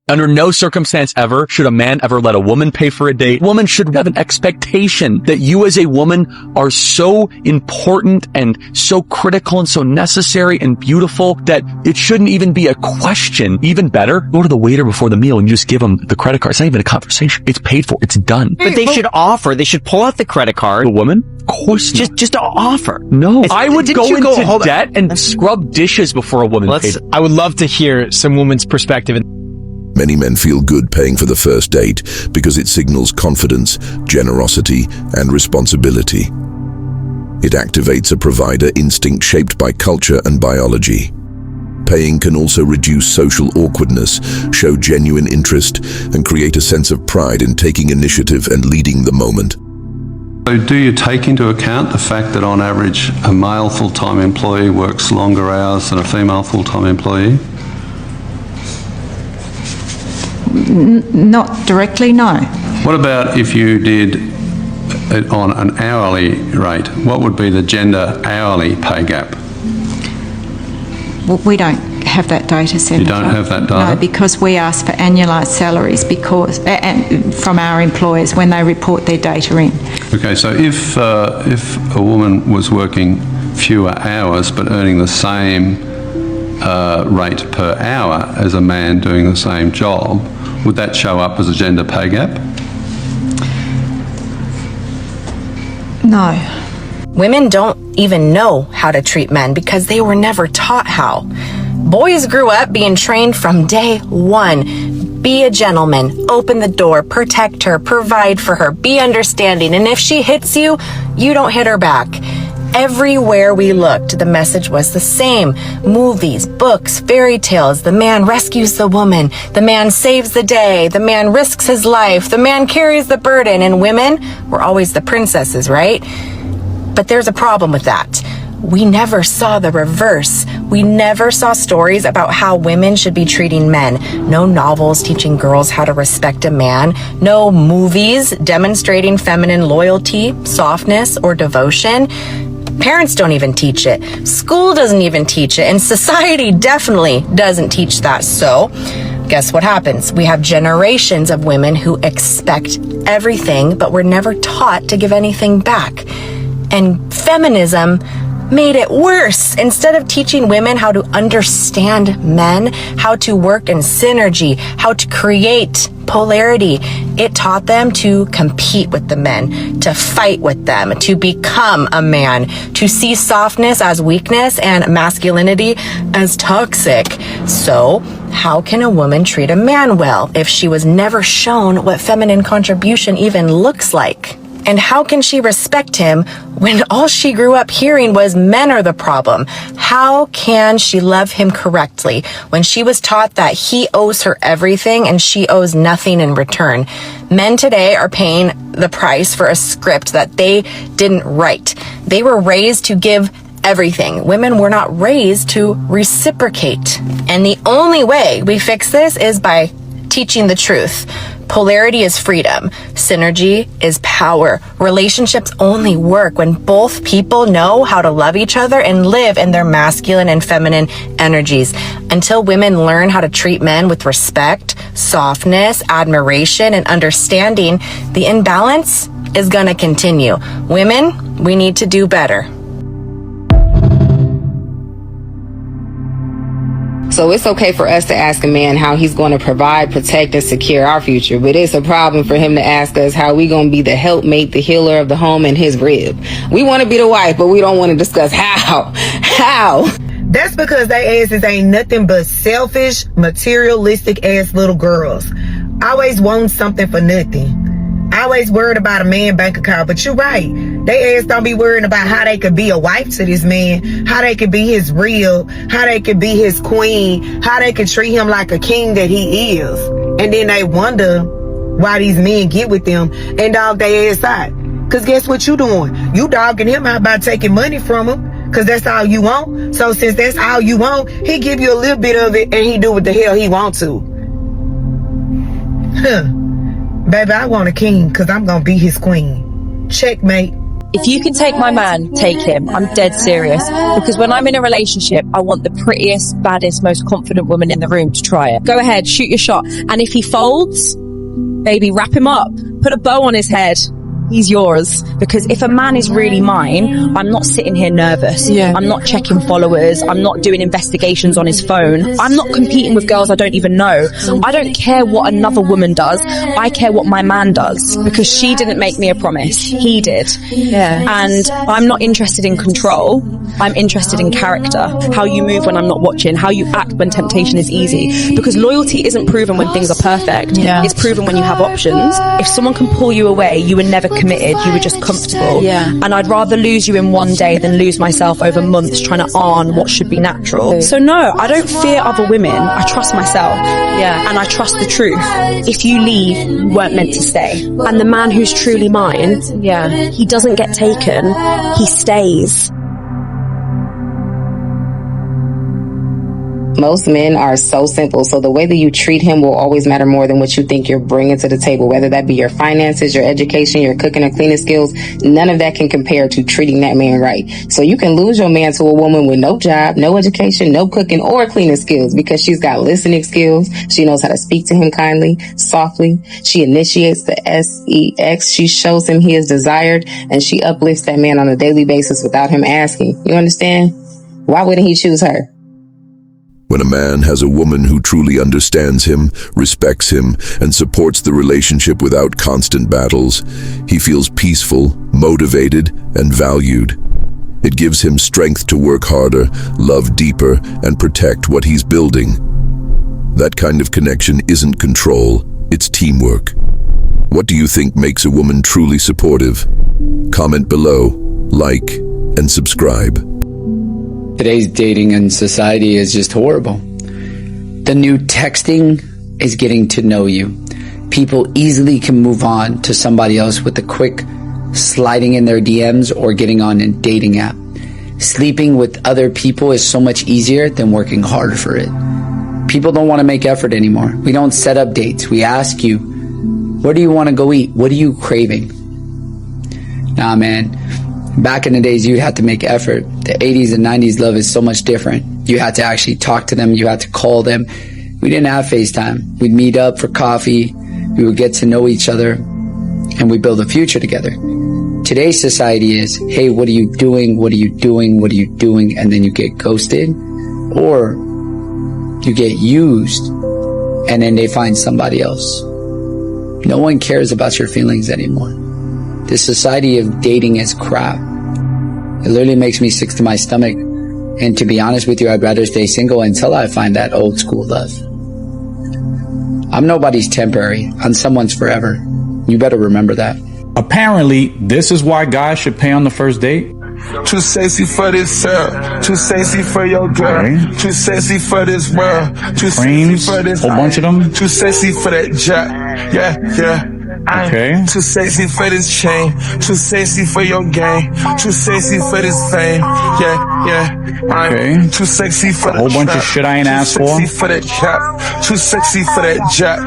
Under no circumstance ever should a man ever let a woman pay for a date. Woman should have an expectation that you as a woman are so important and so critical and so necessary and beautiful that it shouldn't even be a question. Even better, go to the waiter before the meal and you just give them the credit card. It's not even a conversation. It's paid for. It's done. But they should offer. They should pull out the credit card. A woman? Of course not. Just to offer. No. I would go into debt debt and scrub dishes before a woman paid. I would love to hear some woman's perspective. Many men feel good paying for the first date because it signals confidence, generosity, and responsibility. It activates a provider instinct shaped by culture and biology. Paying can also reduce social awkwardness, show genuine interest, and create a sense of pride in taking initiative and leading the moment. So do you take into account the fact that on average a male full-time employee works longer hours than a female full-time employee? Not directly, no. What about if you did it on an hourly rate? What would be the gender hourly pay gap? Well, we don't have that data, Senator. You don't have that data? No, because we ask for annualised salaries from our employers when they report their data in. Okay, so if a woman was working fewer hours but earning the same rate per hour as a man doing the same job, would that show up as a gender pay gap? No. Women don't even know how to treat men because they were never taught how. Boys grew up being trained from day one. Be a gentleman, open the door, protect her, provide for her, be understanding, and if she hits you, you don't hit her back. Everywhere we looked, the message was the same. Movies, books, fairy tales. The man rescues the woman. The man saves the day. The man risks his life. The man carries the burden. And women were always the princesses, right? But there's a problem with that. We never saw the reverse. We never saw stories about how women should be treating men. No novels teaching girls how to respect a man. No movies demonstrating feminine loyalty, softness, or devotion. Parents don't even teach it. School doesn't even teach it. And society definitely doesn't teach that. So guess what happens? We have generations of women who expect everything, but were never taught to give anything back. And feminism made it worse. Instead of teaching women how to understand men, how to work in synergy, how to create polarity, it taught them to compete with the men, to fight with them, to become a man, to see softness as weakness and masculinity as toxic. So how can a woman treat a man well if she was never shown what feminine contribution even looks like? And how can she respect him when all she grew up hearing was men are the problem? How can she love him correctly when she was taught that he owes her everything and she owes nothing in return? Men today are paying the price for a script that they didn't write. They were raised to give everything. Women were not raised to reciprocate. And the only way we fix this is by teaching the truth. Polarity is freedom. Synergy is power. Relationships only work when both people know how to love each other and live in their masculine and feminine energies. Until women learn how to treat men with respect, softness, admiration, and understanding, the imbalance is going to continue. Women, we need to do better. So it's okay for us to ask a man how he's going to provide, protect, and secure our future. But it's a problem for him to ask us how we going to be the helpmate, the healer of the home, and his rib. We want to be the wife, but we don't want to discuss how. How? That's because they asses ain't nothing but selfish, materialistic ass little girls. Always want something for nothing. Always worried about a man bank account. But you're right. They ass don't be worrying about how they could be a wife to this man, how they could be his real, how they could be his queen, how they could treat him like a king that he is. And then they wonder why these men get with them and dog their ass out. Because guess what you doing? You dogging him out by taking money from him because that's all you want. So since that's all you want, he give you a little bit of it and he do what the hell he want to. Baby, I want a king because I'm going to be his queen. Checkmate. If you can take my man, take him. I'm dead serious. Because when I'm in a relationship, I want the prettiest, baddest, most confident woman in the room to try it. Go ahead, shoot your shot. And if he folds, baby, wrap him up. Put a bow on his head. He's yours. Because if a man is really mine, I'm not sitting here nervous. I'm not checking followers. I'm not doing investigations on his phone. I'm not competing with girls I don't even know. I don't care what another woman does. I care what my man does. Because she didn't make me a promise. He did. And I'm not interested in control. I'm interested in character. How you move when I'm not watching. How you act when temptation is easy. Because loyalty isn't proven when things are perfect. It's proven when you have options. If someone can pull you away, you were never committed, you were just comfortable. And I'd rather lose you in one day than lose myself over months trying to earn what should be natural. So no, I don't fear other women. I trust myself. And I trust the truth. If you leave, you weren't meant to stay. And the man who's truly mine, he doesn't get taken, he stays. Most men are so simple, so the way that you treat him will always matter more than what you think you're bringing to the table, whether that be your finances, your education, your cooking or cleaning skills. None of that can compare to treating that man right. So you can lose your man to a woman with no job, no education, no cooking or cleaning skills because she's got listening skills. She knows how to speak to him kindly, softly. She initiates the sex. She shows him he is desired, and she uplifts that man on a daily basis without him asking. You understand? Why wouldn't he choose her? When a man has a woman who truly understands him, respects him, and supports the relationship without constant battles, he feels peaceful, motivated, and valued. It gives him strength to work harder, love deeper, and protect what he's building. That kind of connection isn't control, it's teamwork. What do you think makes a woman truly supportive? Comment below, like, and subscribe. Today's dating and society is just horrible. The new texting is getting to know you. People easily can move on to somebody else with a quick sliding in their DMs or getting on a dating app. Sleeping with other people is so much easier than working harder for it. People don't want to make effort anymore. We don't set up dates. We ask you, where do you want to go eat? What are you craving? Nah, man. Back in the days, you had to make effort. The 80s and 90s love is so much different. You had to actually talk to them. You had to call them. We didn't have FaceTime. We'd meet up for coffee. We would get to know each other, and we build a future together. Today's society is, hey, what are you doing? What are you doing? What are you doing? And then you get ghosted, or you get used, and then they find somebody else. No one cares about your feelings anymore. This society of dating is crap. It literally makes me sick to my stomach. And to be honest with you, I'd rather stay single until I find that old school love. I'm nobody's temporary. I'm someone's forever. You better remember that. Apparently, this is why guys should pay on the first date. Too sexy for this girl. Too sexy for your girl. Okay. Too sexy for this world. Too Creams, sexy for this. whole bunch of them. Too sexy for that jack. Yeah. Okay. Too sexy for this chain. Too sexy for your game. Too sexy for this fame. Yeah. Okay. Too sexy for a whole bunch of shit I ain't asked for. Too sexy for that jack. Too sexy for that jack.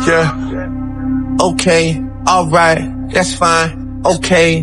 Yeah. Okay. Alright. That's fine. Okay.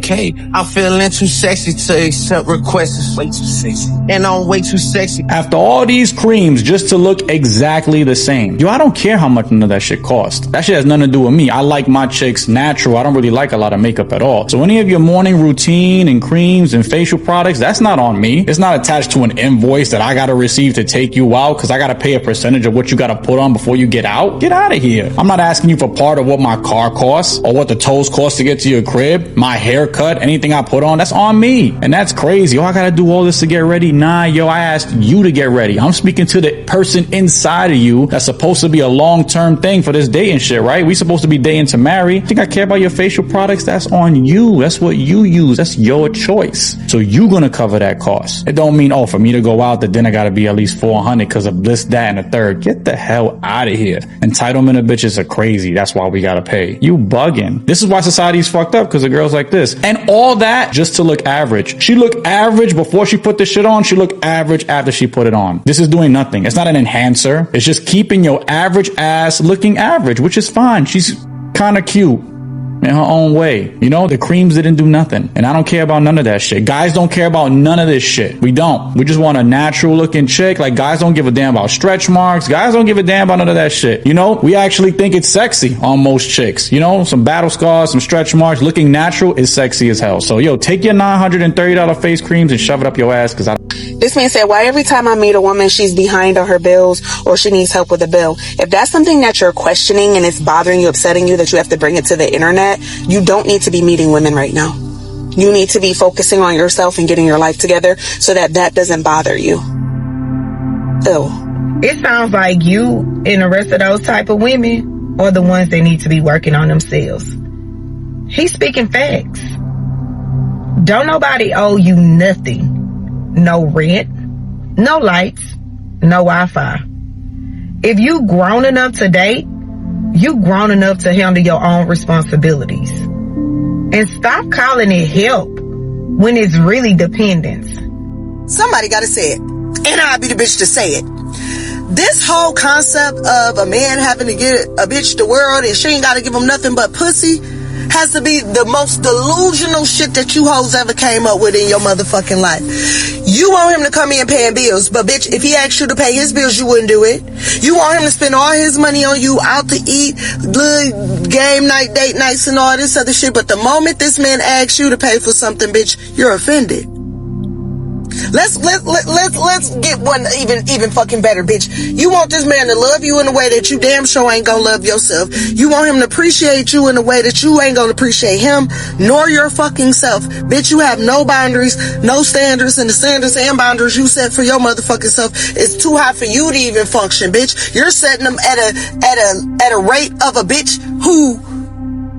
I'm feeling too sexy to accept requests. Way too sexy. And I'm way too sexy. After all these creams just to look exactly the same. Yo, I don't care how much none of that shit costs. That shit has nothing to do with me. I like my chicks natural. I don't really like a lot of makeup at all. So any of your morning routine and creams and facial products, that's not on me. It's not attached to an invoice that I gotta receive to take you out because I gotta pay a percentage of what you gotta put on before you get out. Get out of here. I'm not asking you for part of what my car costs or what the tolls cost to get to your crib. My haircut, anything I put on, that's on me. And that's crazy. Oh, I gotta do all this to get ready. Nah, yo, I asked you to get ready. I'm speaking to the person inside of you that's supposed to be a long-term thing for this dating shit, right? We supposed to be dating to marry. Think I care about your facial products? That's on you. That's what you use. That's your choice. So you gonna cover that cost. It don't mean, oh, for me to go out, the dinner gotta be at least $400 because of this, that, and the third. Get the hell out of here. Entitlement of bitches are crazy. That's why we gotta pay. You bugging. This is why society's fucked up, because of girls like this. And all that just to look average. She looked average before she put this shit on. She looked average after she put it on. This is doing nothing. It's not an enhancer. It's just keeping your average ass looking average, which is fine. She's kind of cute. in her own way. You know, the creams didn't do nothing. And I don't care about none of that shit. Guys don't care about none of this shit. We don't. We just want a natural looking chick. Like, guys don't give a damn about stretch marks. Guys don't give a damn about none of that shit. You know, we actually think it's sexy on most chicks. You know, some battle scars, some stretch marks. Looking natural is sexy as hell. So, yo, take your $930 face creams and shove it up your ass, because I... This man said, why every time I meet a woman, she's behind on her bills or she needs help with a bill? If that's something that you're questioning and it's bothering you, upsetting you, that you have to bring it to the internet, you don't need to be meeting women right now. You need to be focusing on yourself and getting your life together so that that doesn't bother you. Ew. It sounds like you and the rest of those type of women are the ones that need to be working on themselves. He's speaking facts. Don't nobody owe you nothing. No rent, no lights, no Wi-Fi. If you grown enough to date, you grown enough to handle your own responsibilities. And stop calling it help when it's really dependence. Somebody gotta say it. And I'll be the bitch to say it. This whole concept of a man having to get a bitch the world and she ain't gotta give him nothing but pussy has to be the most delusional shit that you hoes ever came up with in your motherfucking life. You want him to come in paying bills, but bitch, if he asked you to pay his bills, you wouldn't do it. You want him to spend all his money on you, out to eat, game night, date nights, and all this other shit, but the moment this man asks you to pay for something, bitch, you're offended. Let's get one even fucking better, bitch. You want this man to love you in a way that you damn sure ain't gonna love yourself. You want him to appreciate you in a way that you ain't gonna appreciate him, nor your fucking self. Bitch, you have no boundaries, no standards, and the standards and boundaries you set for your motherfucking self is too high for you to even function, bitch. You're setting them at a rate of a bitch who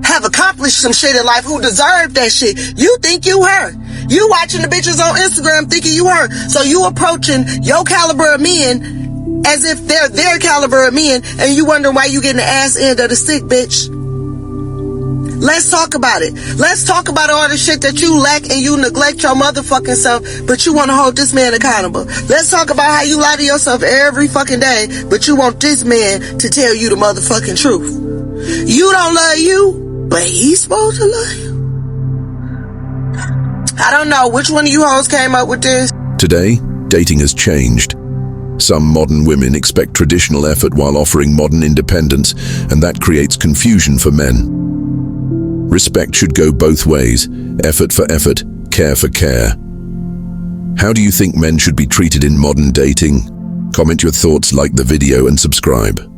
have accomplished some shit in life, who deserve that shit. You think you her. You watching the bitches on Instagram thinking you her. So you approaching your caliber of men as if they're their caliber of men, and you wonder why you getting the ass end of the stick, bitch. Let's talk about it. Let's talk about all the shit that you lack and you neglect your motherfucking self, but you want to hold this man accountable. Let's talk about how you lie to yourself every fucking day, but you want this man to tell you the motherfucking truth. You don't love you, but he's supposed to love you. I don't know which one of you hoes came up with this. Today, dating has changed. Some modern women expect traditional effort while offering modern independence, and that creates confusion for men. Respect should go both ways, effort for effort, care for care. How do you think men should be treated in modern dating? Comment your thoughts, like the video, and subscribe.